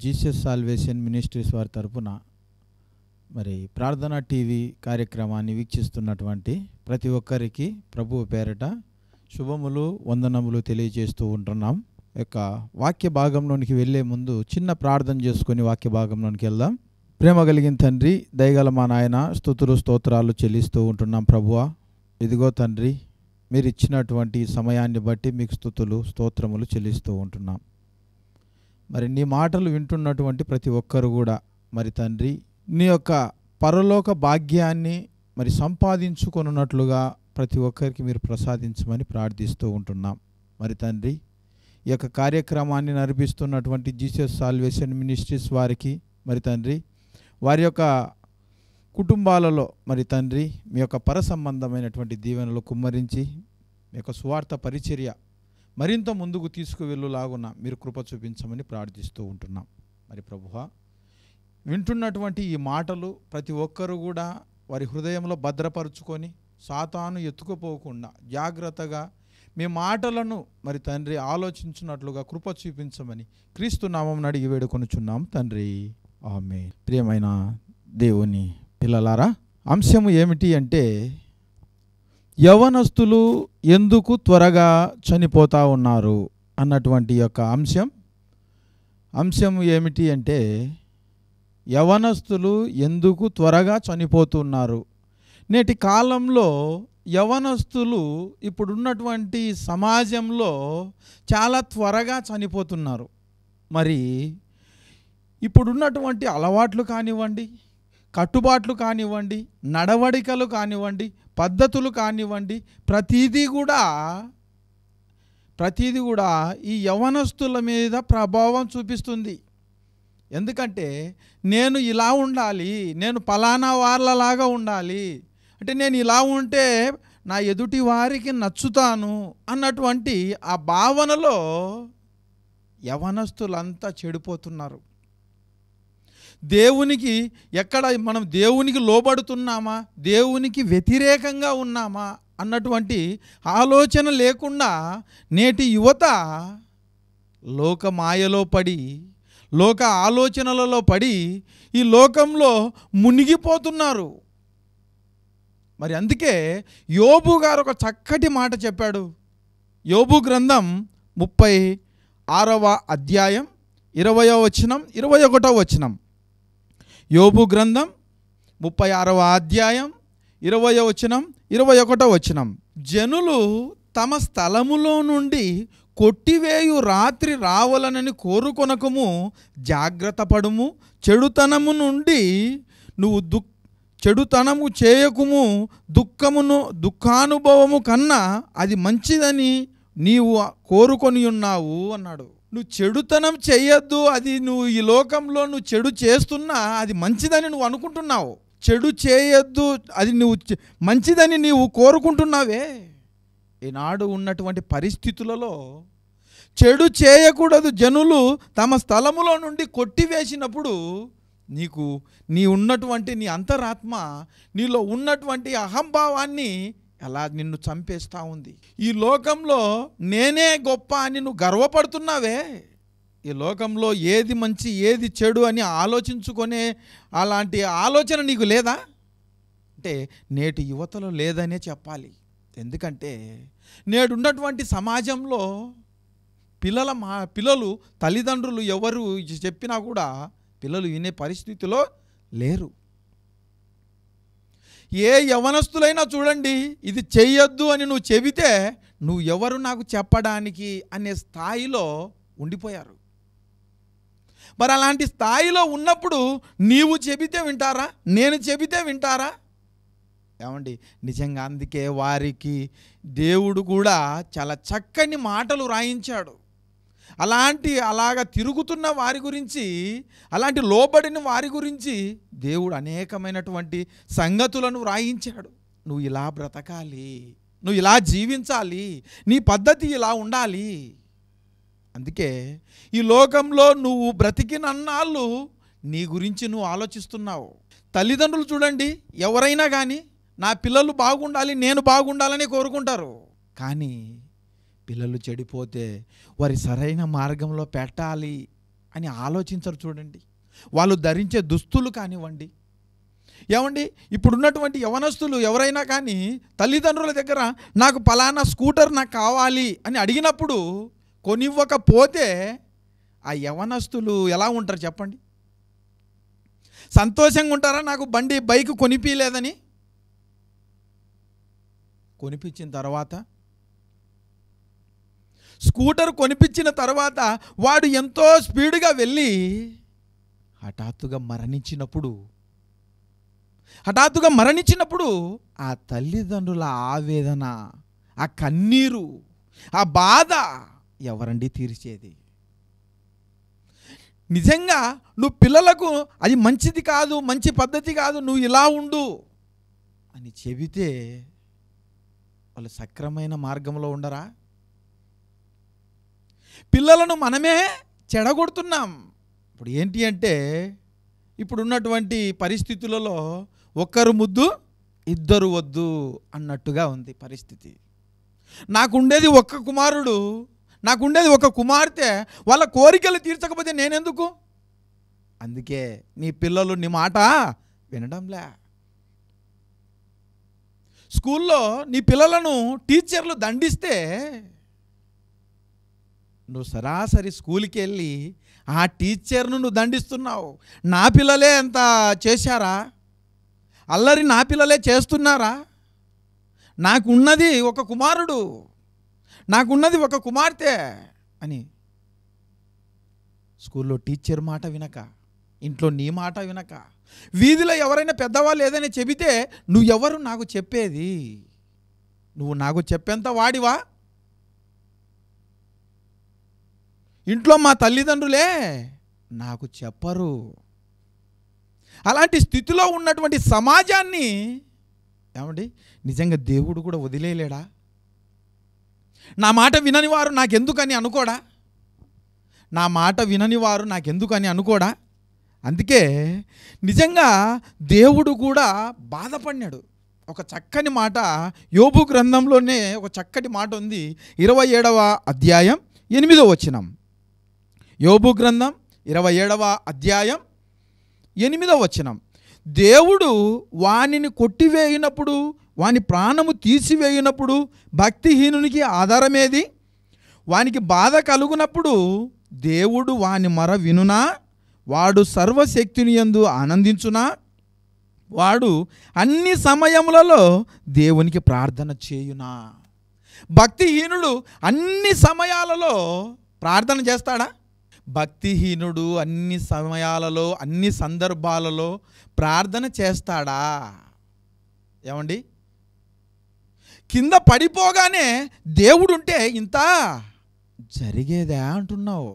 Jesus salvation ministries వారి తరపున మరి ప్రార్థనా టీవీ కార్యక్రమాన్ని వీక్షిస్తున్నటువంటి ప్రతి ఒక్కరికి ప్రభువు పేరట శుభములు వందనములు తెలియజేస్తూ ఉంటున్నాం. యొక్క వాక్య భాగంలోనికి వెళ్ళే ముందు చిన్న ప్రార్థన చేసుకొని వాక్య భాగంలోనికి వెళ్దాం. ప్రేమ కలిగిన తండ్రి, దయగల మా నాయన, స్తుతులు స్తోత్రాలు చెల్లిస్తూ ఉంటున్నాం. ప్రభువా, ఇదిగో తండ్రి, మీరు ఇచ్చినటువంటి సమయాన్ని బట్టి మీకు స్తుతులు స్తోత్రములు చెల్లిస్తూ ఉంటున్నాం. మరి నీ మాటలు వింటున్నటువంటి ప్రతి ఒక్కరు కూడా మరి తండ్రి, నీ యొక్క పరలోక భాగ్యాన్ని మరి సంపాదించుకొనున్నట్లుగా ప్రతి ఒక్కరికి మీరు ప్రసాదించమని ప్రార్థిస్తూ ఉంటున్నాం. మరి తండ్రి, ఈ యొక్క కార్యక్రమాన్ని నడిపిస్తున్నటువంటి జీసస్ సాల్వేషన్ మినిస్ట్రీస్ వారికి మరి తండ్రి, వారి యొక్క కుటుంబాలలో మరి తండ్రి మీ యొక్క పర సంబంధమైనటువంటి దీవెనలు కుమ్మరించి మీ యొక్క సువార్త పరిచర్య మరింత ముందుకు తీసుకువెళ్ళులాగున మీరు కృప చూపించమని ప్రార్థిస్తూ ఉంటున్నాం. మరి ప్రభువా, వింటున్నటువంటి ఈ మాటలు ప్రతి ఒక్కరూ కూడా వారి హృదయంలో భద్రపరుచుకొని సాతాను ఎత్తుకుపోకుండా జాగ్రత్తగా మీ మాటలను మరి తండ్రి ఆలోచించినట్లుగా కృప చూపించమని క్రీస్తు నామమున అడిగి వేడుకొనుచున్నాం తండ్రి, ఆమేన్. ప్రియమైన దేవుని పిల్లలారా, అంశము ఏమిటి అంటే యవనస్తులు ఎందుకు త్వరగా చనిపోతూ ఉన్నారు అన్నటువంటి యొక్క అంశం ఏమిటి అంటే యవనస్తులు ఎందుకు త్వరగా చనిపోతున్నారు. నేటి కాలంలో యవనస్తులు ఇప్పుడున్నటువంటి సమాజంలో చాలా త్వరగా చనిపోతున్నారు. మరి ఇప్పుడున్నటువంటి అలవాట్లు కానివ్వండి, కట్టుబాట్లు కానివ్వండి, నడవడికలు కానివ్వండి, పద్ధతులు కానివ్వండి, ప్రతీదీ కూడా ఈ యవనస్తుల మీద ప్రభావం చూపిస్తుంది. ఎందుకంటే నేను ఇలా ఉండాలి, నేను పలానా వాళ్ళలాగా ఉండాలి, అంటే నేను ఇలా ఉంటే నా ఎదుటి వారికి నచ్చుతాను అన్నటువంటి ఆ భావనలో యవనస్తులంతా చెడిపోతున్నారు. దేవునికి ఎక్కడ మనం దేవునికి లోబడుతున్నామా, దేవునికి వ్యతిరేకంగా ఉన్నామా అన్నటువంటి ఆలోచన లేకుండా నేటి యువత లోక మాయలో పడి, లోక ఆలోచనలలో పడి ఈ లోకంలో మునిగిపోతున్నారు. మరి అందుకే యోబు గారు ఒక చక్కటి మాట చెప్పాడు. యోబు గ్రంథం 36వ అధ్యాయం 20వ వచనం 21వ వచనం. యోబు గ్రంథం 36వ అధ్యాయం 20వ వచనం 21వ వచనం. జనులు తమ స్థలములో నుండి కొట్టివేయు రాత్రి రావాలనని కోరుకొనకము, జాగ్రత్త పడుము. చెడుతనము నుండి నువ్వు చెడుతనము చేయకుము. దుఃఖానుభవము కన్నా అది మంచిదని నీవు కోరుకొని ఉన్నావు అన్నాడు. నువ్వు చెడుతనం చేయొద్దు, అది నువ్వు ఈ లోకంలో నువ్వు చెడు చేస్తున్నా అది మంచిదని నువ్వు అనుకుంటున్నావు. చెడు చేయొద్దు, అది నువ్వు మంచిదని నీవు కోరుకుంటున్నావే. ఈనాడు ఉన్నటువంటి పరిస్థితులలో చెడు చేయకూడదు. జనులు తమ స్థలములో నుండి కొట్టివేసినప్పుడు నీ ఉన్నటువంటి నీ అంతరాత్మ, నీలో ఉన్నటువంటి అహంభావాన్ని ఎలా నిన్ను చంపేస్తూ ఉంది. ఈ లోకంలో నేనే గొప్ప అని నువ్వు గర్వపడుతున్నావే. ఈ లోకంలో ఏది మంచి ఏది చెడు అని ఆలోచించుకునే అలాంటి ఆలోచన నీకు లేదా అంటే నేటి యువతలో లేదనే చెప్పాలి. ఎందుకంటే నేడున్నటువంటి సమాజంలో పిల్లలు తల్లిదండ్రులు ఎవరు చెప్పినా కూడా పిల్లలు వినే పరిస్థితిలో లేరు. ఏ యవనస్తులైనా చూడండి, ఇది చెయ్యొద్దు అని నువ్వు చెబితే నువ్వు ఎవరు నాకు చెప్పడానికి అనే స్థాయిలో ఉండిపోయారు. మరి అలాంటి స్థాయిలో ఉన్నప్పుడు నీవు చెబితే వింటారా, నేను చెబితే వింటారా? ఏమండి, నిజంగా అందుకే వారికి దేవుడు కూడా చాలా చక్కని మాటలు రాయించాడు. అలాగా తిరుగుతున్న వారి గురించి, అలాంటి లోబడిన వారి గురించి దేవుడు అనేకమైనటువంటి సంగతులను రాయించాడు. నువ్వు ఇలా బ్రతకాలి, నువ్వు ఇలా జీవించాలి, నీ పద్ధతి ఇలా ఉండాలి. అందుకే ఈ లోకంలో నువ్వు బ్రతికినన్నాళ్ళు నీ గురించి నువ్వు ఆలోచిస్తున్నావు. తల్లిదండ్రులు చూడండి, ఎవరైనా కానీ నా పిల్లలు బాగుండాలి, నేను బాగుండాలని కోరుకుంటారు. కానీ పిల్లలు చెడిపోతే వారి సరైన మార్గంలో పెట్టాలి అని ఆలోచించరు చూడండి. వాళ్ళు ధరించే దుస్తులు కానివ్వండి. ఏమండి, ఇప్పుడున్నటువంటి యవనస్తులు ఎవరైనా కానీ తల్లిదండ్రుల దగ్గర నాకు పలానా స్కూటర్ నాకు కావాలి అని అడిగినప్పుడు కొనివ్వకపోతే ఆ యవనస్తులు ఎలా ఉంటారు చెప్పండి? సంతోషంగా ఉంటారా? నాకు బైక్ కొనిపించలేదని. కొనిపించిన తర్వాత, స్కూటర్ కొనిపించిన తర్వాత వాడు ఎంతో స్పీడ్గా వెళ్ళి హఠాత్తుగా మరణించినప్పుడు ఆ తల్లిదండ్రుల ఆవేదన, ఆ కన్నీరు, ఆ బాధ ఎవరండి తీర్చేది? నిజంగా నువ్వు పిల్లలకు అది మంచిది కాదు, మంచి పద్ధతి కాదు, నువ్వు ఇలా ఉండు అని చెబితే వాళ్ళు సక్రమైన మార్గంలో ఉండరా? పిల్లలను మనమే చెడగొడుతున్నాం. ఇప్పుడు ఏంటి అంటే, ఇప్పుడున్నటువంటి పరిస్థితులలో ఒక్కరు ముద్దు ఇద్దరు వద్దు అన్నట్టుగా ఉంది పరిస్థితి. నాకుండేది ఒక్క కుమారుడు, నాకుండేది ఒక కుమార్తె, వాళ్ళ కోరికలు తీర్చకపోతే నేనెందుకు? అందుకే నీ పిల్లలు నీ మాట వినడంలే. స్కూల్లో నీ పిల్లలను టీచర్లు దండిస్తే నువ్వు సరాసరి స్కూల్కి వెళ్ళి ఆ టీచర్ను నువ్వు దండిస్తున్నావు. నా పిల్లలే ఎంత చేశారా? అల్లరి నా పిల్లలే చేస్తున్నారా? నాకున్నది ఒక కుమారుడు, నాకున్నది ఒక కుమార్తె అని స్కూల్లో టీచర్ మాట వినక, ఇంట్లో నీ మాట వినక, వీధిలో ఎవరైనా పెద్దవాళ్ళు ఏదైనా చెబితే నువ్వెవరు నాకు చెప్పేది? నువ్వు నాకు చెప్పేంత వాడివా? ఇంట్లో మా తల్లిదండ్రులే నాకు చెప్పరు. అలాంటి స్థితిలో ఉన్నటువంటి సమాజాన్ని ఏమండి నిజంగా దేవుడు కూడా వదిలేయలేడా? నా మాట వినని వారు నాకెందుకని అనుకోడా? నా మాట వినని వారు నాకెందుకని అనుకోడా? అందుకే నిజంగా దేవుడు కూడా బాధపడినాడు. ఒక చక్కని మాట యోబు గ్రంథంలోనే ఒక చక్కటి మాట ఉంది. 27వ అధ్యాయం 8వ వచనం. యోబు గ్రంథం 27వ అధ్యాయం 8వ వచనం. దేవుడు వానిని కొట్టివేయినప్పుడు, వాని ప్రాణము తీసివేయినప్పుడు భక్తిహీనునికి ఆధారమేది? వానికి బాధ కలుగునప్పుడు దేవుడు వాని మొర వినునా? వాడు సర్వశక్తిని యందు ఆనందించునా? వాడు అన్ని సమయములలో దేవునికి ప్రార్థన చేయునా? భక్తిహీనుడు అన్ని సమయాలలో ప్రార్థన చేస్తాడా? భక్తిహీనుడు అన్ని సమయాలలో, అన్ని సందర్భాలలో ప్రార్థన చేస్తాడా? ఏమండి, కింద పడిపోగానే దేవుడుంటే ఇంత జరిగేదా అంటున్నావు?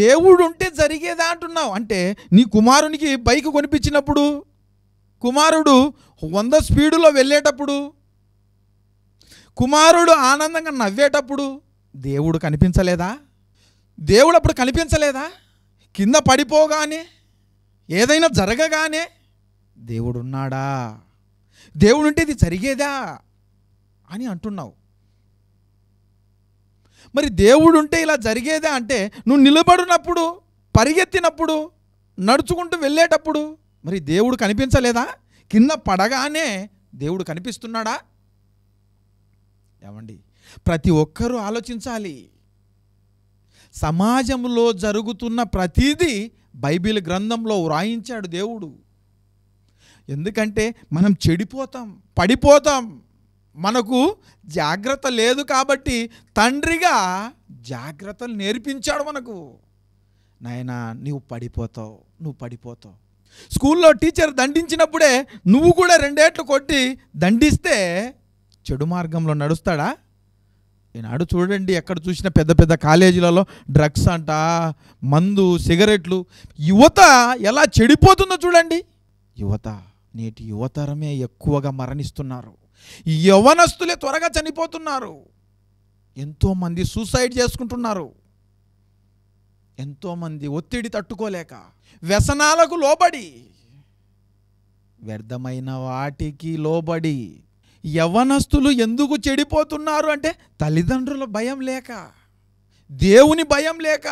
దేవుడుంటే జరిగేదా అంటున్నావు? అంటే నీ కుమారునికి బైక్ కొనిపించినప్పుడు, కుమారుడు 100 స్పీడులో వెళ్ళేటప్పుడు, కుమారుడు ఆనందంగా నవ్వేటప్పుడు దేవుడు కనిపించలేదా? దేవుడు అప్పుడు కనిపించలేదా? కింద పడిపోగానే, ఏదైనా జరగగానే దేవుడు ఉన్నాడా? దేవుడు ఉంటే ఇది జరిగేదా అని అంటున్నావు. మరి దేవుడు ఉంటే ఇలా జరిగేదా అంటే, నువ్వు నిలబడినప్పుడు, పరిగెత్తినప్పుడు, నడుచుకుంటూ వెళ్ళేటప్పుడు మరి దేవుడు కనిపించలేదా? కింద పడగానే దేవుడు కనిపిస్తున్నాడా? ఏమండి, ప్రతి ఒక్కరూ ఆలోచించాలి. సమాజంలో జరుగుతున్న ప్రతిదీ బైబిల్ గ్రంథంలో వ్రాయించాడు దేవుడు. ఎందుకంటే మనం చెడిపోతాం, పడిపోతాం. మనకు జాగ్రత్త లేదు కాబట్టి తండ్రిగా జాగ్రత్తలు నేర్పించాడు మనకు. నాయనా నువ్వు పడిపోతావు. స్కూల్లో టీచర్ దండించినప్పుడే నువ్వు కూడా 2 ఏట్లు కొట్టి దండిస్తే చెడు మార్గంలో నడుస్తాడా? ఈనాడు చూడండి, ఎక్కడ చూసిన పెద్ద పెద్ద కాలేజీలలో డ్రగ్స్ అంట, మందు, సిగరెట్లు, యువత ఎలా చెడిపోతుందో చూడండి. నేటి యువతరమే ఎక్కువగా మరణిస్తున్నారు. యవనస్తులే త్వరగా చనిపోతున్నారు. ఎంతోమంది సూసైడ్ చేసుకుంటున్నారు. ఎంతోమంది ఒత్తిడి తట్టుకోలేక, వ్యసనాలకు లోబడి, వ్యర్థమైన వాటికి లోబడి యవనస్తులు ఎందుకు చెడిపోతున్నారు అంటే తల్లిదండ్రుల భయం లేక, దేవుని భయం లేక,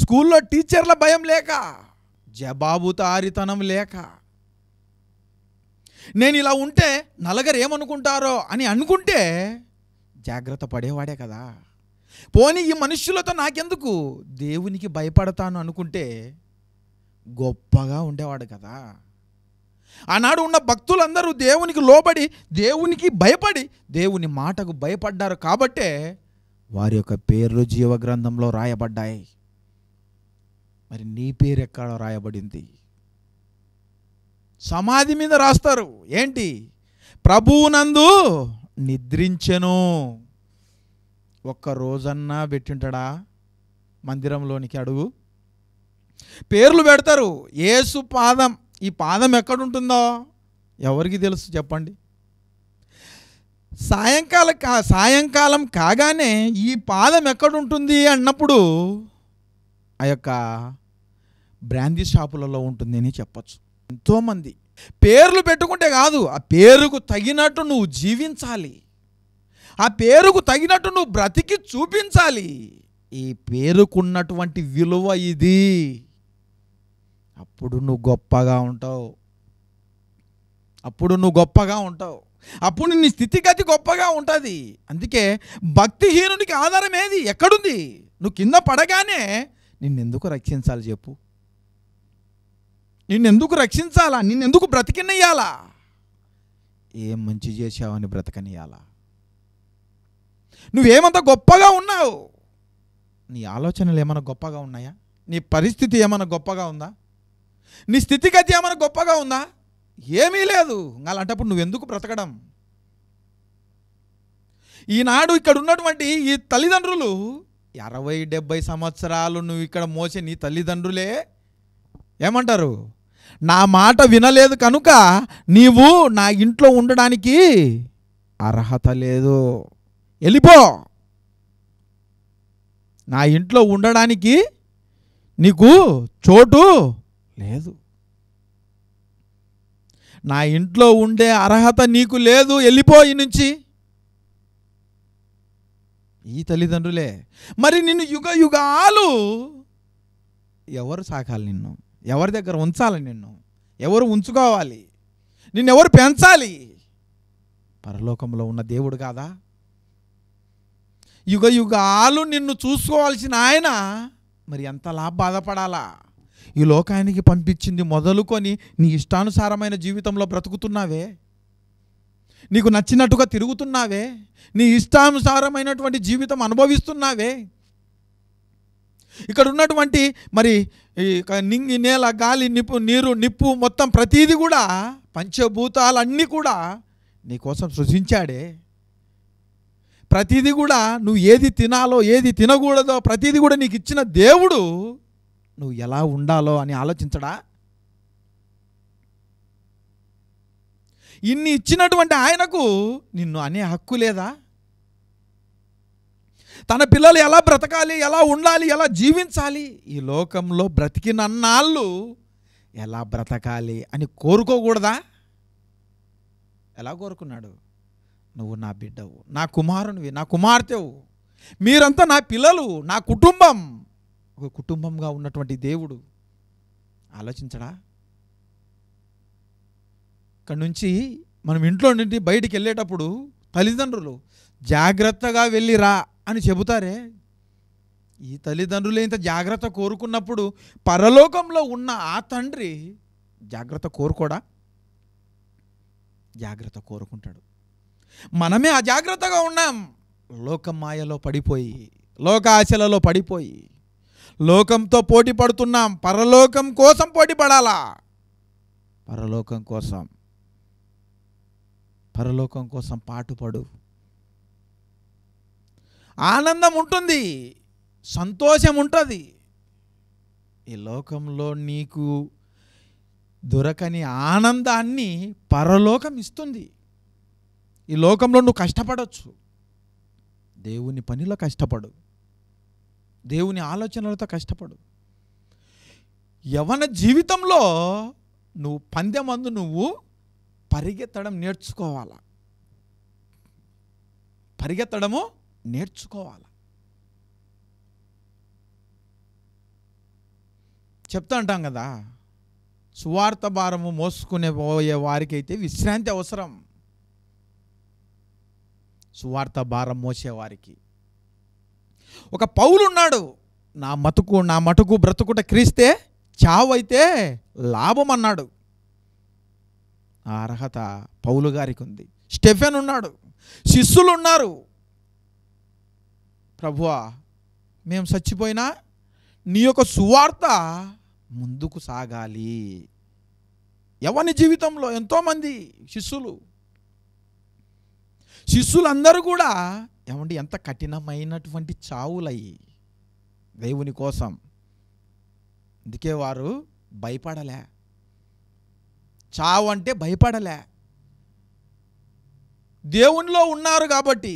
స్కూల్లో టీచర్ల భయం లేక, జవాబుదారీతనం లేక, నేను ఇలా ఉంటే నలుగురు ఏమనుకుంటారో అని అనుకుంటే జాగ్రత్త పడేవాడే కదా. పోనీ ఈ మనుష్యులతో నాకెందుకు, దేవునికి భయపడతాను అనుకుంటే గొప్పగా ఉండేవాడు కదా. ఆనాడు ఉన్న భక్తులందరూ దేవునికి లోబడి, దేవునికి భయపడి, దేవుని మాటకు భయపడ్డారు కాబట్టే వారి యొక్క పేర్లు జీవగ్రంథంలో రాయబడ్డాయి. మరి నీ పేరు ఎక్కడ రాయబడింది? సమాధి మీద రాస్తారు. ఏంటి? ప్రభువునందు నిద్రించెను. ఒక్క రోజన్నా పెట్టింటాడా మందిరంలోనికి అడుగు? పేర్లు పెడతారు. యేసు పాదం, ఈ పాదం ఎక్కడుంటుందో ఎవరికి తెలుసు చెప్పండి? సాయంకాలం కాగానే ఈ పాదం ఎక్కడుంటుంది అన్నప్పుడు ఆ యొక్క బ్రాందీ షాపులలో ఉంటుంది అని చెప్పచ్చు. ఎంతోమంది పేర్లు పెట్టుకుంటే కాదు, ఆ పేరుకు తగినట్టు నువ్వు జీవించాలి, ఆ పేరుకు తగినట్టు నువ్వు బ్రతికి చూపించాలి. ఈ పేరుకున్నటువంటి విలువ ఇది. అప్పుడు నువ్వు గొప్పగా ఉంటావు, అప్పుడు నీ స్థితిగతి గొప్పగా ఉంటుంది. అందుకే భక్తిహీనునికి ఆధారం ఏది? ఎక్కడుంది? నువ్వు కింద పడగానే నిన్నెందుకు రక్షించాలి చెప్పు? నిన్నెందుకు రక్షించాలా? నిన్నెందుకు బ్రతికినయ్యాలా? ఏం మంచి చేశావని బ్రతకనియాలా? నువ్వేమంత గొప్పగా ఉన్నావు? నీ ఆలోచనలు ఏమైనా గొప్పగా ఉన్నాయా? నీ పరిస్థితి ఏమైనా గొప్పగా ఉందా? నీ స్థితిగతి ఏమైనా గొప్పగా ఉందా? ఏమీ లేదు. అలాంటప్పుడు నువ్వెందుకు బ్రతకడం? ఈనాడు ఇక్కడ ఉన్నటువంటి ఈ తల్లిదండ్రులు 60-70 సంవత్సరాలు నువ్వు ఇక్కడ మోసే నీ తల్లిదండ్రులే ఏమంటారు? నా మాట వినలేదు కనుక నీవు నా ఇంట్లో ఉండడానికి అర్హత లేదు, వెళ్ళిపో. నా ఇంట్లో ఉండడానికి నీకు చోటు లేదు, నా ఇంట్లో ఉండే అర్హత నీకు లేదు, వెళ్ళిపో ఈ నుంచి. ఈ తల్లిదండ్రులే. మరి నిన్ను యుగాలు ఎవరు సాకాలి? నిన్ను ఎవరి దగ్గర ఉంచాలి? నిన్ను ఎవరు ఉంచుకోవాలి? నిన్నెవరు పెంచాలి? పరలోకంలో ఉన్న దేవుడు కాదా? యుగాలు నిన్ను చూసుకోవాల్సిన ఆయన మరి ఎంతలా బాధపడాలా? ఈ లోకానికి పంపించింది మొదలుకొని నీ ఇష్టానుసారమైన జీవితంలో బ్రతుకుతున్నావే, నీకు నచ్చినట్టుగా తిరుగుతున్నావే, నీ ఇష్టానుసారమైనటువంటి జీవితం అనుభవిస్తున్నావే. ఇక్కడ ఉన్నటువంటి మరి నింగి, నేల, గాలి, నీరు, నిప్పు మొత్తం ప్రతీది కూడా, పంచభూతాలన్నీ కూడా నీ కోసం సృజించాడే. ప్రతీది కూడా నువ్వు ఏది తినాలో ఏది తినకూడదో ప్రతీది కూడా నీకు ఇచ్చిన దేవుడు నువ్వు ఎలా ఉండాలో అని ఆలోచించడా? ఇన్ని ఇచ్చినటువంటి ఆయనకు నిన్ను అనే హక్కు లేదా? తన పిల్లలు ఎలా బ్రతకాలి, ఎలా ఉండాలి, ఎలా జీవించాలి, ఈ లోకంలో బ్రతికినన్నాళ్ళు ఎలా బ్రతకాలి అని కోరుకోకూడదా? ఎలా కోరుకున్నాడు? నువ్వు నా బిడ్డవు, నా కుమారునివి, నా కుమార్తెవు, మీరంతా నా పిల్లలు, నా కుటుంబం. ఒక కుటుంబంగా ఉన్నటువంటి దేవుడు ఆలోచించడా? ఇక్కడ నుంచి మనం ఇంట్లో నుండి బయటికి వెళ్ళేటప్పుడు తల్లిదండ్రులు జాగ్రత్తగా వెళ్ళిరా అని చెబుతారే. ఈ తల్లిదండ్రులు ఇంత జాగ్రత్త కోరుకున్నప్పుడు పరలోకంలో ఉన్న ఆ తండ్రి జాగ్రత్త కోరుకోడా? జాగ్రత్త కోరుకుంటాడు. మనమే అజాగ్రత్తగా ఉన్నాం. లోకమాయలో పడిపోయి, లోక ఆశలలో పడిపోయి లోకంతో పోటీ పడుతున్నాం. పరలోకం కోసం పోటీ పడాలా? పరలోకం కోసం పాటుపడు. ఆనందం ఉంటుంది, సంతోషం ఉంటుంది. ఈ లోకంలో నీకు దొరకని ఆనందాన్ని పరలోకం ఇస్తుంది. ఈ లోకంలో నువ్వు కష్టపడవచ్చు, దేవుని పనిలో కష్టపడు, దేవుని ఆలోచనలతో కష్టపడు. యవ్వన జీవితంలో నువ్వు పందెమందు నువ్వు పరిగెత్తడం నేర్చుకోవాలా, పరిగెత్తడము నేర్చుకోవాలా. చెప్తా అంటాం కదా, సువార్త భారము మోసుకునే పోయే వారికైతే విశ్రాంతి అవసరం. సువార్త భారం మోసేవారికి ఒక పౌలు ఉన్నాడు. నా మటుకు బ్రతుకుట క్రీస్తే, చావైతే లాభం అన్నాడు. ఆ అర్హత పౌలు గారికి ఉంది. స్టెఫెన్ ఉన్నాడు, శిష్యులు ఉన్నారు. ప్రభువా, మేము చచ్చిపోయినా నీ యొక్క సువార్త ముందుకు సాగాలి. ఎవరి జీవితంలో ఎంతోమంది శిష్యులందరూ కూడా ఏమండి ఎంత కఠినమైనటువంటి చావులయ్యి దేవుని కోసం. అందుకే వారు భయపడలే, చావు అంటే భయపడలే, దేవునిలో ఉన్నారు కాబట్టి.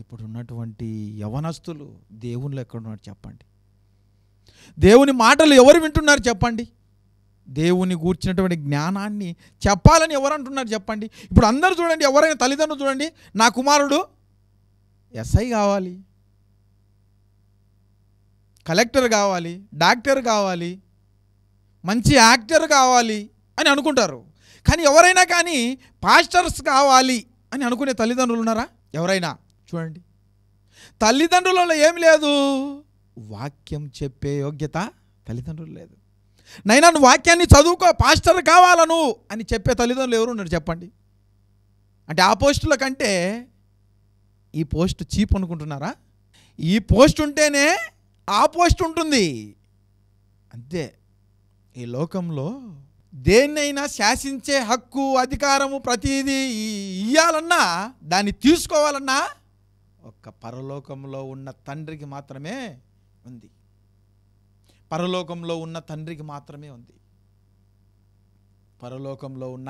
ఇప్పుడున్నటువంటి యవనస్తులు దేవునిలో ఎక్కడున్నారు చెప్పండి? దేవుని మాటలు ఎవరు వింటున్నారు చెప్పండి? దేవుని గూర్చినటువంటి జ్ఞానాన్ని చెప్పాలని ఎవరు అంటున్నారు చెప్పండి? ఇప్పుడు అందరూ చూడండి, ఎవరైనా తల్లిదండ్రులు చూడండి, నా కుమారుడు ఎస్ఐ కావాలి, కలెక్టర్ కావాలి, డాక్టర్ కావాలి, మంచి యాక్టర్ కావాలి అని అనుకుంటారు. కానీ ఎవరైనా కానీ పాస్టర్స్ కావాలి అని అనుకునే తల్లిదండ్రులు ఉన్నారా? ఎవరైనా చూడండి. తల్లిదండ్రులలో ఏమి లేదు, వాక్యం చెప్పే యోగ్యత తల్లిదండ్రులు లేదు. నైనా నువ్వు వాక్యాన్ని చదువుకో, పాస్టర్ కావాలను అని చెప్పే తల్లిదండ్రులు ఎవరు ఉన్నారు చెప్పండి? అంటే ఆ పోస్టుల కంటే ఈ పోస్ట్ చీప్ అనుకుంటున్నారా? ఈ పోస్ట్ ఉంటేనే ఆ పోస్ట్ ఉంటుంది. అంతే. ఈ లోకంలో దేన్నైనా శాసించే హక్కు, అధికారము ప్రతిదీ ఇయ్యాలన్నా, దాన్ని తీసుకోవాలన్నా ఒక్క పరలోకంలో ఉన్న తండ్రికి మాత్రమే ఉంది. పరలోకంలో ఉన్న తండ్రికి మాత్రమే ఉంది. పరలోకంలో ఉన్న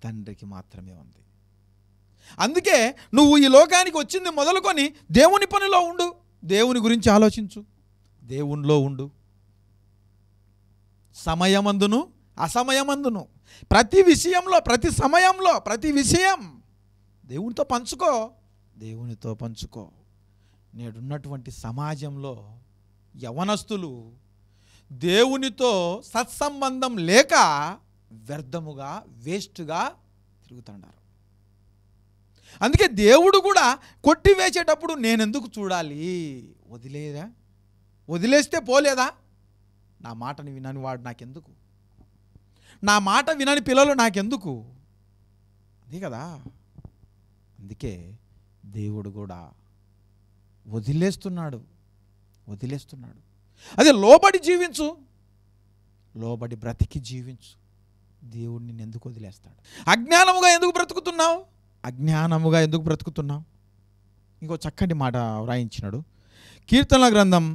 తండ్రికి మాత్రమే ఉంది. అందుకే నువ్వు ఈ లోకానికి వచ్చింది మొదలుకొని దేవుని పనిలో ఉండు, దేవుని గురించి ఆలోచించు, దేవునిలో ఉండు. సమయమందును అసమయమందును ప్రతి విషయంలో, ప్రతి సమయంలో, ప్రతి విషయం దేవునితో పంచుకో, దేవునితో పంచుకో. నేడున్నటువంటి సమాజంలో యవనస్తులు దేవునితో సత్సంబంధం లేక వ్యర్థముగా, వేస్ట్గా తిరుగుతున్నారు. అందుకే దేవుడు కూడా కొట్టివేసేటప్పుడు నేనెందుకు చూడాలి, వదిలేస్తే పోలేదా? నా మాటని వినని వాడు నాకెందుకు, నా మాట వినని పిల్లలు నాకెందుకు? అదే కదా. అందుకే దేవుడు కూడా వదిలేస్తున్నాడు. అదే లోబడి జీవించు, లోబడి బ్రతికి జీవించు. దేవుడిని ఎందుకు వదిలేస్తాడు? అజ్ఞానముగా ఎందుకు బ్రతుకుతున్నావు? ఇంకో చక్కటి మాట వ్రాయించినాడు. కీర్తనల గ్రంథం,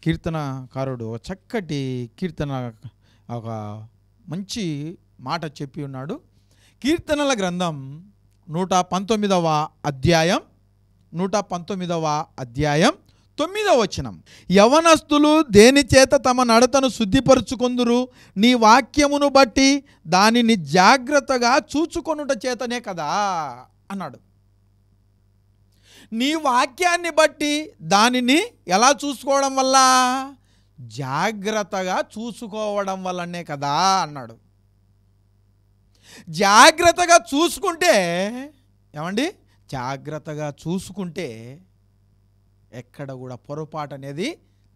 కీర్తనకారుడు చక్కటి కీర్తన, ఒక మంచి మాట చెప్పి ఉన్నాడు. కీర్తనల గ్రంథం 119వ అధ్యాయం 9వ వచనం. యవనస్తులు దేని చేత తమ నడతను శుద్ధిపరుచుకొందురు, నీ వాక్యమును బట్టి దానిని జాగ్రత్తగా చూచుకొనుట చేతనే కదా అన్నాడు. నీ వాక్యాన్ని బట్టి దానిని ఎలా చూసుకోవడం వల్ల? జాగ్రత్తగా చూసుకోవడం వల్లనే కదా అన్నాడు. జాగ్రత్తగా చూసుకుంటే ఏమండి, జాగ్రత్తగా చూసుకుంటే ఎక్కడ కూడా పొరపాటు అనేది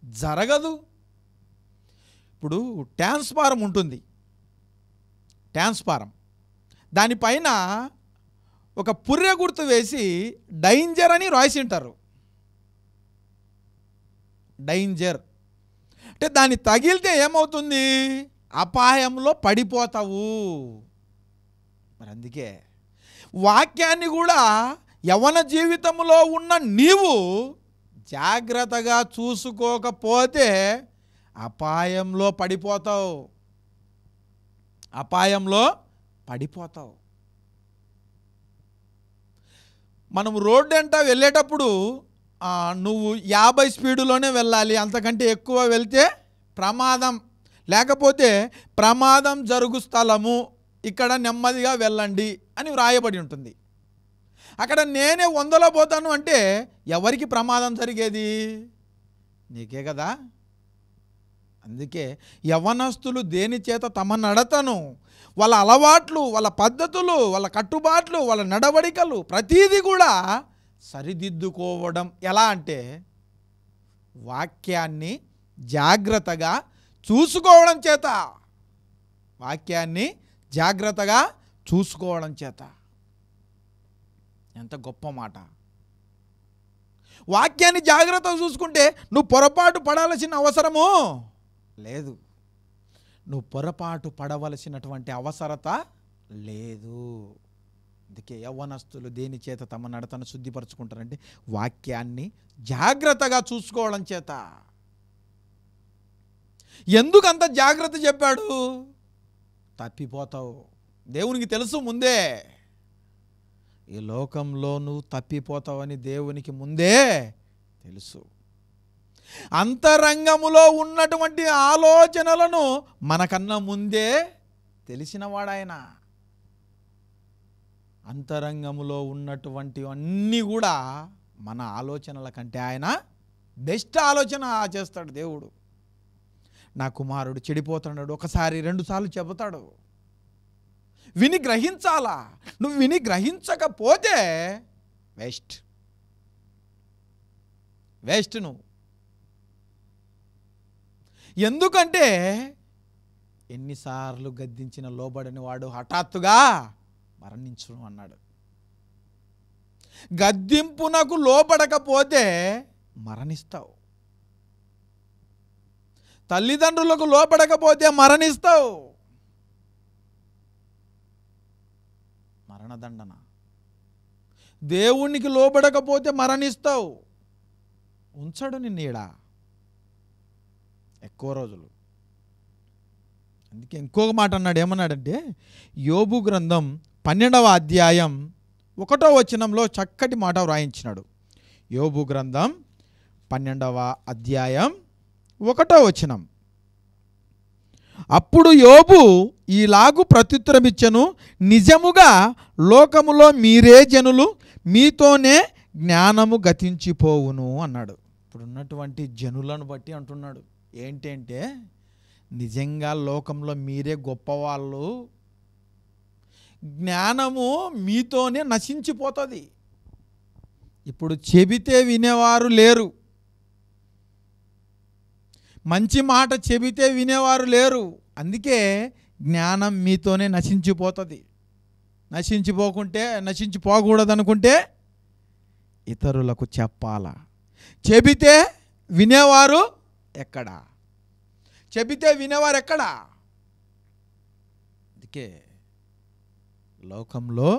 జరగదు. ఇప్పుడు ట్రాన్స్ఫారం ఉంటుంది, దానిపైన ఒక పుర్రె గుర్తు వేసి డేంజర్ అని రాసింటారు. డేంజర్ అంటే దాన్ని తగిలితే ఏమవుతుంది? అపాయంలో పడిపోతావు. మరి అందుకే వాక్యాన్ని కూడా యవన జీవితంలో ఉన్న నీవు జాగ్రత్తగా చూసుకోకపోతే అపాయంలో పడిపోతావు. మనం రోడ్డు అంటా వెళ్ళేటప్పుడు నువ్వు 50 స్పీడులోనే వెళ్ళాలి, అంతకంటే ఎక్కువ వెళ్తే ప్రమాదం, లేకపోతే ప్రమాదం జరుగు స్థలము, ఇక్కడ నెమ్మదిగా వెళ్ళండి అని వ్రాయబడి ఉంటుంది. అక్కడ నేనే 100లో పోతాను అంటే ఎవరికి ప్రమాదం జరిగేది? నీకే కదా. అందుకే యవ్వనస్తులు దేని చేత తమ నడతను, వాళ్ళ అలవాట్లు, వాళ్ళ పద్ధతులు, వాళ్ళ కట్టుబాట్లు, వాళ్ళ నడవడికలు ప్రతీది కూడా సరిదిద్దుకోవడం ఎలా అంటే వాక్యాన్ని జాగ్రత్తగా చూసుకోవడం చేత. వాక్యాన్ని జాగ్రత్తగా చూసుకోవడం చేత. ఎంత గొప్ప మాట. వాక్యాన్ని జాగ్రత్తగా చూసుకుంటే నువ్వు పొరపాటు పడాల్సిన అవసరము లేదు. నువ్వు పొరపాటు పడవలసినటువంటి అవసరత లేదు. అందుకే యవ్వనస్తులు దేని చేత తమ నడతను శుద్ధిపరచుకుంటారంటే వాక్యాన్ని జాగ్రత్తగా చూసుకోవడం చేత. ఎందుకు అంత జాగ్రత్త చెప్పాడు? తప్పిపోతావు. దేవునికి తెలుసు ముందే. ఈ లోకంలో నువ్వు తప్పిపోతావని దేవునికి ముందే తెలుసు. అంతరంగములో ఉన్నటువంటి ఆలోచనలను మనకన్నా ముందే తెలిసినవాడాయన. అంతరంగములో ఉన్నటువంటి అన్నీ కూడా మన ఆలోచనల కంటే ఆయన బెస్ట్ ఆలోచన చేస్తాడు దేవుడు. నా కుమారుడు చెడిపోతున్నాడు, ఒకసారి 2 సార్లు చెబుతాడు. విని గ్రహించాలా. నువ్వు విని గ్రహించకపోతే వేస్ట్ నువ్వు. ఎందుకంటే ఎన్నిసార్లు గద్దించిన లోబడని వాడు హఠాత్తుగా మరణించును అన్నాడు. గద్దింపునకు లోబడకపోతే మరణిస్తావు. తల్లిదండ్రులకు లోబడకపోతే మరణిస్తావు. మరణదండన. దేవునికి లోబడకపోతే మరణిస్తావు. ఉంచడు నిన్నీడ ఎక్కువ రోజులు. అందుకే ఇంకొక మాట అన్నాడు. ఏమన్నాడంటే యోబు గ్రంథం 12వ అధ్యాయం 1వ వచనంలో చక్కటి మాట వ్రాయించినాడు. యోబు గ్రంథం 12వ అధ్యాయం 1వ వచనం. అప్పుడు యోబు ఈలాగు ప్రత్యుత్తరమిచ్చెను, నిజముగా లోకములో మీరే జనులు, మీతోనే జ్ఞానము గతించిపోవును అన్నాడు. ఇప్పుడున్నటువంటి జనులను బట్టి అంటున్నాడు. ఏంటంటే నిజంగా లోకంలో మీరే గొప్పవాళ్ళు, జ్ఞానము మీతోనే నశించిపోతుంది. ఇప్పుడు చెబితే వినేవారు లేరు. మంచి మాట చెబితే వినేవారు లేరు. అందుకే జ్ఞానం మీతోనే నశించిపోతుంది. నశించిపోకూడదనుకుంటే ఇతరులకు చెప్పాలా. చెబితే వినేవారు ఎక్కడా? చెబితే వినేవారు ఎక్కడా? అందుకే లోకంలో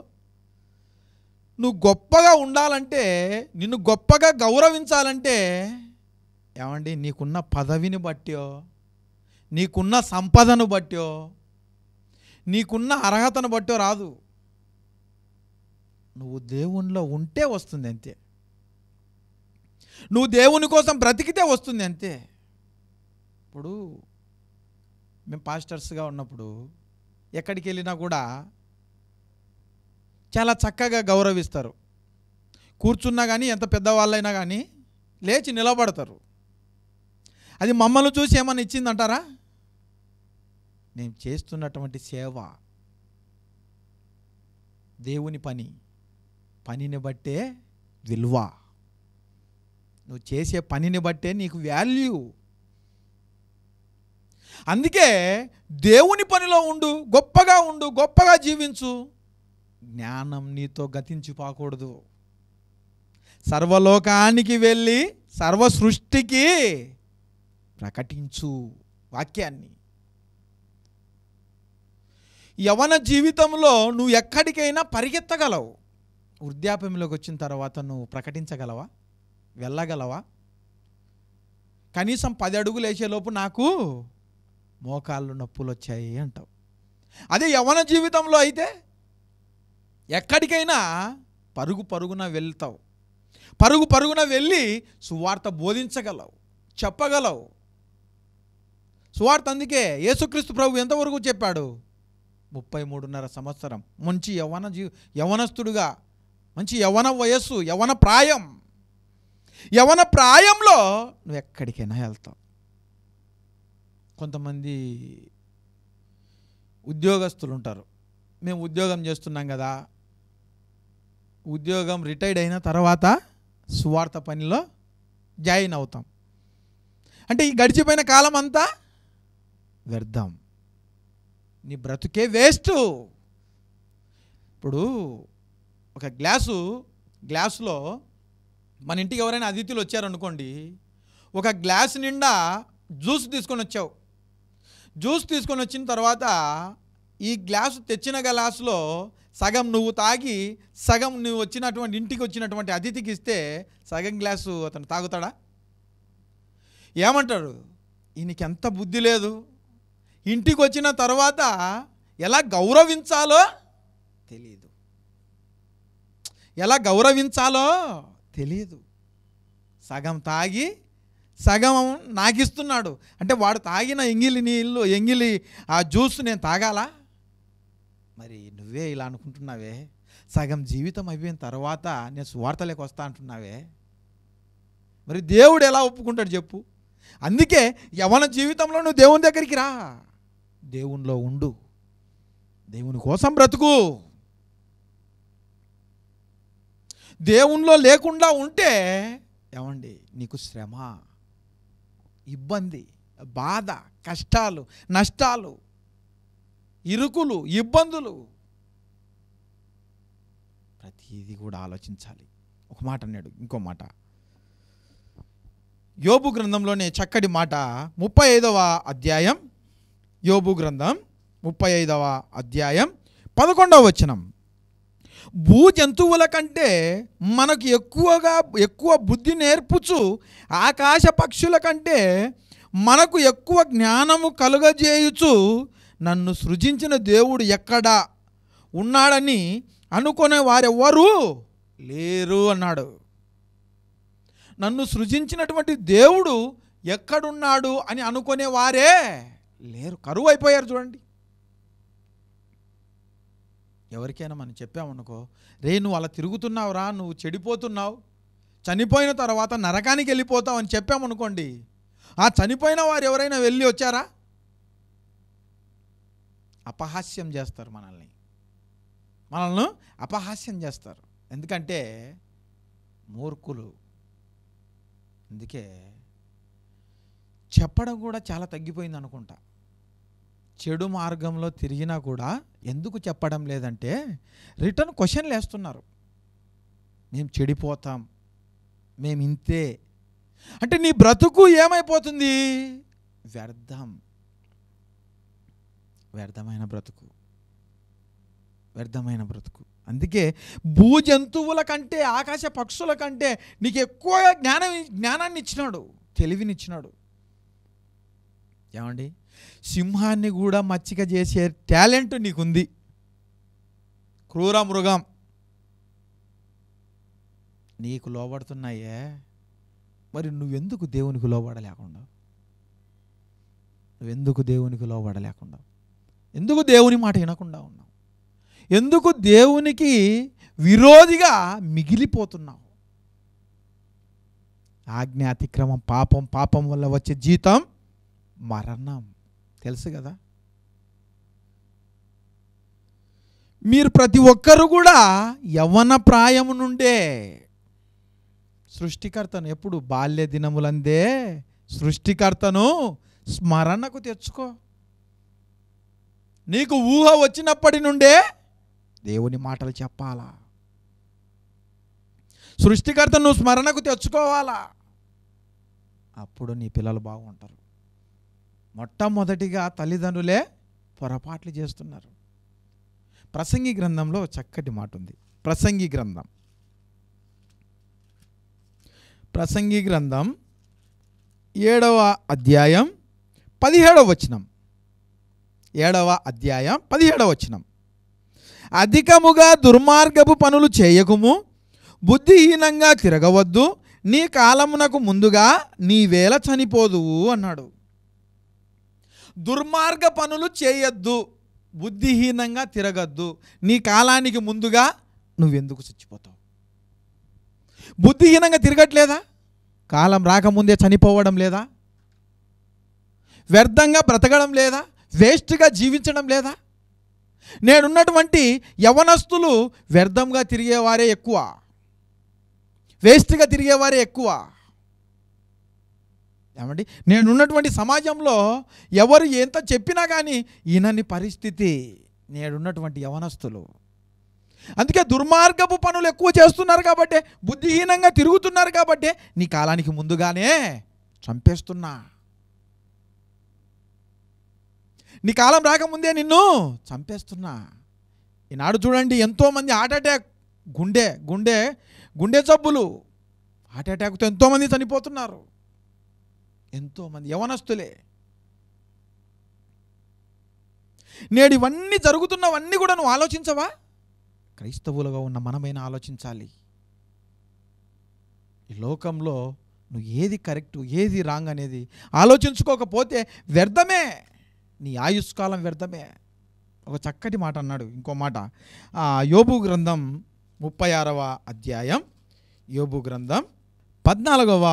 నువ్వు గొప్పగా ఉండాలంటే, నిన్ను గొప్పగా గౌరవించాలంటే ఏమండి, నీకున్న పదవిని బట్టో, నీకున్న సంపదను బట్టో, నీకున్న అర్హతను బట్టో రాదు. నువ్వు దేవునిలో ఉంటే వస్తుంది అంతే. నువ్వు దేవుని కోసం బ్రతికితే వస్తుంది అంతే. ఇప్పుడు మేము పాస్టర్స్గా ఉన్నప్పుడు ఎక్కడికి వెళ్ళినా కూడా చాలా చక్కగా గౌరవిస్తారు. కూర్చున్నా కానీ ఎంత పెద్దవాళ్ళైనా కానీ లేచి నిలబడతారు. అది మమ్మల్ని చూసి ఏమన్నా ఇచ్చిందంటారా? నేను చేస్తున్నటువంటి సేవ, దేవుని పనిని బట్టే విలువ. నువ్వు చేసే పనిని బట్టే నీకు వాల్యూ. అందుకే దేవుని పనిలో ఉండు, గొప్పగా ఉండు, గొప్పగా జీవించు. జ్ఞానం నీతో గతించిపోకూడదు. సర్వలోకానికి వెళ్ళి సర్వ సృష్టికి ప్రకటించు వాక్యాన్ని. యవన జీవితంలో నువ్వు ఎక్కడికైనా పరిగెత్తగలవు. వృద్ధాప్యంలోకి వచ్చిన తర్వాత నువ్వు ప్రకటించగలవా? వెళ్ళగలవా? కనీసం 10 అడుగులు వేసేలోపు నాకు మోకాళ్ళు నొప్పులు వచ్చాయి అంటావు. అదే యవన జీవితంలో అయితే ఎక్కడికైనా పరుగున వెళ్తావు. పరుగున వెళ్ళి సువార్త బోధించగలవు, చెప్పగలవు. సువార్త అందుకే యేసుక్రీస్తు ప్రభు ఎంతవరకు చెప్పాడు? 33.5 సంవత్సరం మంచి యవనస్తుడుగా, మంచి యవన వయస్సు, యవన ప్రాయంలో నువ్వు ఎక్కడికైనా వెళ్తావు. కొంతమంది ఉద్యోగస్తులు ఉంటారు. మేము ఉద్యోగం చేస్తున్నాం కదా, ఉద్యోగం రిటైర్డ్ అయిన తర్వాత సువార్త పనిలో జాయిన్ అవుతాం. అంటే ఈ గడిచిపోయిన కాలం అంతా వ్యర్థం, నీ బ్రతుకే వేస్ట్. ఇప్పుడు ఒక గ్లాసులో మన ఇంటికి ఎవరైనా అతిథులు వచ్చారనుకోండి, ఒక గ్లాస్ నిండా జ్యూస్ తీసుకొని వచ్చావు. జ్యూస్ తీసుకొని వచ్చిన తర్వాత ఈ గ్లాసు తెచ్చిన గ్లాసులో సగం నువ్వు తాగి సగం నువ్వు ఇంటికి వచ్చినటువంటి అతిథికి ఇస్తే సగం గ్లాసు అతను తాగుతాడా? ఏమంటారు? ఈయనకి ఎంత బుద్ధి లేదు, ఇంటికి వచ్చిన తర్వాత ఎలా గౌరవించాలో తెలియదు, ఎలా గౌరవించాలో తెలియదు. సగం తాగి సగం నాకిస్తున్నాడు. అంటే వాడు తాగిన ఎంగిలి ఆ జ్యూస్ నేను తాగాలా? మరి నువ్వే ఇలా అనుకుంటున్నావే, సగం జీవితం అయిపోయిన తర్వాత నేను సువార్తలోకి వస్తా అంటున్నావే, మరి దేవుడు ఎలా ఒప్పుకుంటాడు చెప్పు? అందుకే యవ్వన జీవితంలో నువ్వు దేవుని దగ్గరికి రా, దేవునిలో ఉండు, దేవుని కోసం బ్రతుకు. దేవునిలో లేకుండా ఉంటే ఏమండి, నీకు శ్రమ, ఇబ్బంది, బాధ, కష్టాలు, నష్టాలు, ఇరుకులు, ఇబ్బందులు, ప్రతిదీ కూడా ఆలోచించాలి. ఒక మాట అన్నాడు, ఇంకో మాట యోబు గ్రంథంలోనే చక్కటి మాట, 35వ అధ్యాయం, యోబు గ్రంథం 35వ అధ్యాయం 11వ వచనం. భూ జంతువుల కంటే మనకు ఎక్కువ బుద్ధి నేర్పుచు ఆకాశ పక్షుల కంటే మనకు ఎక్కువ జ్ఞానము కలుగజేయుచు నన్ను సృజించిన దేవుడు ఎక్కడా ఉన్నాడని అనుకునే వారెవ్వరూ లేరు అన్నాడు. నన్ను సృజించినటువంటి దేవుడు ఎక్కడున్నాడు అని అనుకునే వారే లేరు, కరువు అయిపోయారు. చూడండి, ఎవరికైనా మనం చెప్పామనుకో, రే నువ్వు అలా తిరుగుతున్నావురా, నువ్వు చెడిపోతున్నావు, చనిపోయిన తర్వాత నరకానికి వెళ్ళిపోతావు అని చెప్పామనుకోండి, ఆ చనిపోయిన వారు ఎవరైనా వెళ్ళి వచ్చారా? అపహాస్యం చేస్తారు, మనల్ని అపహాస్యం చేస్తారు. ఎందుకంటే మూర్ఖులు. అందుకే చెప్పడం కూడా చాలా తగ్గిపోయింది అనుకుంటా. చెడు మార్గంలో తిరిగినా కూడా ఎందుకు చెప్పడం లేదంటే రిటర్న్ క్వశ్చన్లు వేస్తున్నారు. మేము చెడిపోతాం, మేము ఇంతే అంటే నీ బ్రతుకు ఏమైపోతుంది? వ్యర్థమైన బ్రతుకు. అందుకే భూజంతువుల కంటే ఆకాశ పక్షుల కంటే నీకు ఎక్కువ జ్ఞానాన్ని ఇచ్చినాడు, తెలివినిచ్చినాడు. ఏమండి, సింహాన్ని కూడా మచ్చిక చేసే టాలెంట్ నీకుంది. క్రూర మృగం నీకు లోబడుతున్నాయే, మరి నువ్వెందుకు దేవునికి లోబడలేకుండా? ఎందుకు దేవుని మాట వినకుండా ఉన్నావు? ఎందుకు దేవునికి విరోధిగా మిగిలిపోతున్నావు? ఆజ్ఞాతిక్రమం పాపం వల్ల వచ్చే జీతం మరణం, తెలుసు కదా. మీరు ప్రతి ఒక్కరు కూడా యవ్వన ప్రాయము నుండే సృష్టికర్తను, ఎప్పుడు బాల్య దినములందే సృష్టికర్తను స్మరణకు తెచ్చుకో. నీకు ఊహ వచ్చినప్పటి నుండే దేవుని మాటలు చెప్పాలా, సృష్టికర్తను స్మరణకు తెచ్చుకోవాలా. అప్పుడు నీ పిల్లలు బాగుంటారు. మొట్టమొదటిగా తల్లిదండ్రులే పొరపాట్లు చేస్తున్నారు. ప్రసంగి గ్రంథంలో చక్కటి మాట ఉంది. ప్రసంగి గ్రంథం 7వ అధ్యాయం 17వ వచనం. 7వ అధ్యాయం 17వ వచనం. అధికముగా దుర్మార్గపు పనులు చేయకుము, బుద్ధిహీనంగా తిరగవద్దు, నీ కాలమునకు ముందుగా నీ వేళ చనిపోదువు అన్నాడు. దుర్మార్గ పనులు చేయొద్దు, బుద్ధిహీనంగా తిరగద్దు, నీ కాలానికి ముందుగా నువ్వెందుకు చచ్చిపోతావు? బుద్ధిహీనంగా తిరగట్లేదా? కాలం రాకముందే చనిపోవడం లేదా? వ్యర్థంగా బ్రతకడం లేదా? వేస్ట్గా జీవించడం లేదా? నేనున్నటువంటి యవనస్తులు వ్యర్థంగా తిరిగేవారే ఎక్కువ, వేస్ట్గా తిరిగేవారే ఎక్కువ. ఏమండి, నేనున్నటువంటి సమాజంలో ఎవరు ఎంత చెప్పినా కానీ ఈయనని పరిస్థితి నేడున్నటువంటి యవనస్తులు. అందుకే దుర్మార్గపు పనులు ఎక్కువ చేస్తున్నారు కాబట్టి, బుద్ధిహీనంగా తిరుగుతున్నారు కాబట్టి నీ కాలానికి ముందుగానే చంపేస్తున్నా, నీ కాలం రాకముందే నిన్ను చంపేస్తున్నా. ఈనాడు చూడండి, ఎంతోమంది హార్ట్ అటాక్, గుండె జబ్బులు, హార్ట్ అటాక్తో ఎంతోమంది చనిపోతున్నారు. ఎంతోమంది యవనస్తులే. నేడు ఇవన్నీ జరుగుతున్నవన్నీ కూడా నువ్వు ఆలోచించవా? క్రైస్తవులుగా ఉన్న మనమైనా ఆలోచించాలి. ఈ లోకంలో నువ్వు ఏది కరెక్టు ఏది రాంగ్ అనేది ఆలోచించుకోకపోతే వ్యర్థమే, నీ ఆయుష్కాలం వ్యర్థమే. ఒక చక్కటి మాట అన్నాడు, ఇంకో మాట. యోబు గ్రంథం 36వ అధ్యాయం, యోబు గ్రంథం 14వ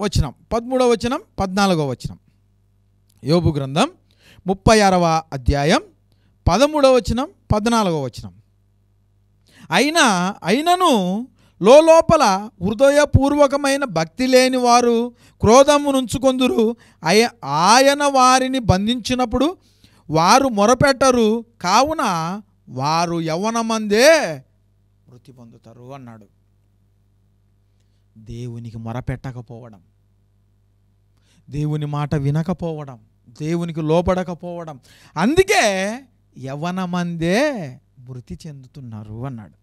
వచనం, 13వ వచనం, 14వ వచనం. యోబు గ్రంథం 36వ అధ్యాయం 13వ వచనం, 14వ వచనం. అయినను లోపల హృదయపూర్వకమైన భక్తి లేని వారు క్రోధము నుంచుకొందురు. ఆయన వారిని బంధించినప్పుడు వారు మొరపెట్టరు, కావున వారు యవ్వనమందే మృతి పొందుతారు అన్నాడు. దేవునికి మొరపెట్టకపోవడం, దేవుని మాట వినకపోవడం, దేవునికి లోపడకపోవడం, అందుకే యవ్వనమందే మృతి చెందుతున్నారు అన్నాడు.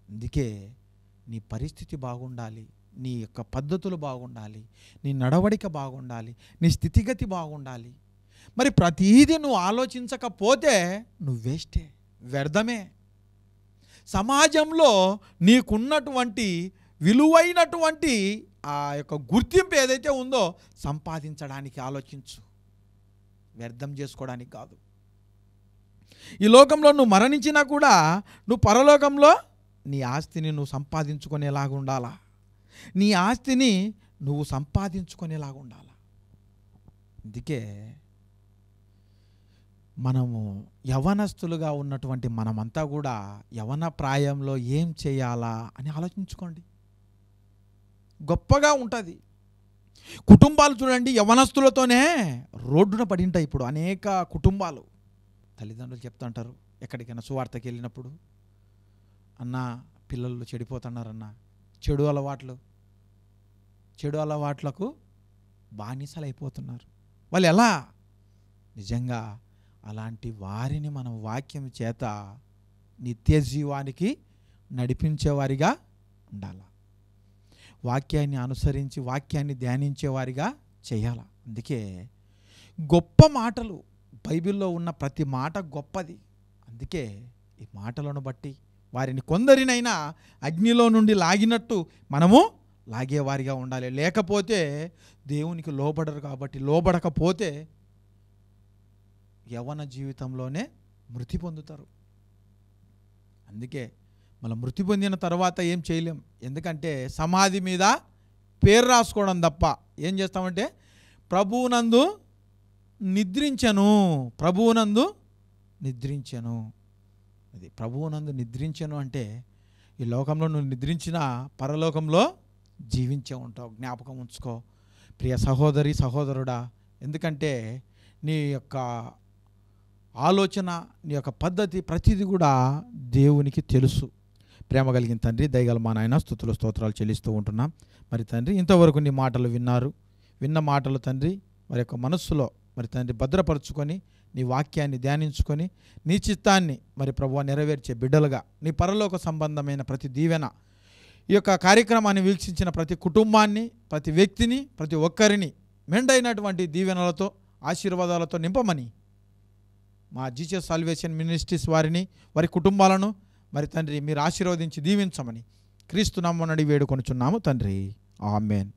అందుకే నీ పరిస్థితి బాగుండాలి, నీ యొక్క పద్ధతులు బాగుండాలి, నీ నడవడిక బాగుండాలి, నీ స్థితిగతి బాగుండాలి. మరి ప్రతీది నువ్వు ఆలోచించకపోతే నువ్వు వేస్టే, వ్యర్థమే. సమాజంలో నీకున్నటువంటి విలువైనటువంటి ఆ యొక్క గుర్తింపు ఏదైతే ఉందో సంపాదించడానికి ఆలోచించు, వ్యర్థం చేసుకోవడానికి కాదు. ఈ లోకంలో నువ్వు మరణించినా కూడా నువ్వు పరలోకంలో నీ ఆస్తిని నువ్వు సంపాదించుకునేలాగా ఉండాలా, నీ ఆస్తిని నువ్వు సంపాదించుకునేలాగా ఉండాలా. అందుకే మనము యవనస్తులుగా ఉన్నటువంటి మనమంతా కూడా యవన ప్రాయంలో ఏం చేయాలా అని ఆలోచించుకోండి. గొప్పగా ఉంటుంది. కుటుంబాలు చూడండి, యవనస్తులతోనే రోడ్డున పడి ఉంటాయి ఇప్పుడు అనేక కుటుంబాలు. తల్లిదండ్రులు చెప్తుంటారు ఎక్కడికైనా సువార్తకి వెళ్ళినప్పుడు, అన్న పిల్లలు చెడిపోతున్నారన్న, చెడు అలవాట్లకు బానిసలు అయిపోతున్నారు. వాళ్ళు ఎలా? నిజంగా అలాంటి వారిని మనం వాక్యం చేత నిత్య జీవానికి నడిపించేవారిగా ఉండాలి, వాక్యాన్ని అనుసరించి వాక్యాన్ని ధ్యానించేవారిగా చేయాలి. అందుకే గొప్ప మాటలు, బైబిల్లో ఉన్న ప్రతి మాట గొప్పది. అందుకే ఈ మాటలను బట్టి వారిని కొందరినైనా అగ్నిలో నుండి లాగినట్టు మనము లాగేవారిగా ఉండాలి. లేకపోతే దేవునికి లోబడరు. కాబట్టి లోబడకపోతే యవ్వన జీవితంలోనే మృతి పొందుతారు. అందుకే మనం మృతి పొందిన తర్వాత ఏం చేయలేం. ఎందుకంటే సమాధి మీద పేరు రాసుకోవడం తప్ప ఏం చేస్తామంటే ప్రభువునందు నిద్రించను, అది ప్రభువునందు నిద్రించను అంటే ఈ లోకంలో నువ్వు నిద్రించిన పరలోకంలో జీవించే ఉంటావు. జ్ఞాపకం ఉంచుకో ప్రియ సహోదరి సహోదరుడా. ఎందుకంటే నీ యొక్క ఆలోచన, నీ యొక్క పద్ధతి ప్రతిదీ కూడా దేవునికి తెలుసు. ప్రేమ కలిగిన తండ్రి, దయగల మా నాయన, స్తుతులు స్తోత్రాలు చెల్లిస్తూ ఉంటున్నాం. మరి తండ్రి, ఇంతవరకు నీ మాటలు విన్న మాటలు తండ్రి మరి యొక్క మనస్సులో మరి తండ్రి భద్రపరుచుకొని నీ వాక్యాన్ని ధ్యానించుకొని నీ చిత్తాన్ని మరి ప్రభువా నెరవేర్చే బిడ్డలుగా నీ పరలోక సంబంధమైన ప్రతి దీవెన ఈ యొక్క కార్యక్రమాన్ని వీక్షించిన ప్రతి కుటుంబాన్ని, ప్రతి వ్యక్తిని, ప్రతి ఒక్కరిని మెండైనటువంటి దీవెనలతో ఆశీర్వాదాలతో నింపమని మా జీసస్ సాల్వేషన్ మినిస్ట్రీస్ వారిని, వారి కుటుంబాలను మరి తండ్రి మీరు ఆశీర్వదించి దీవించమని క్రీస్తు నామమున వేడుకొనుచున్నాము తండ్రి. ఆమేన్.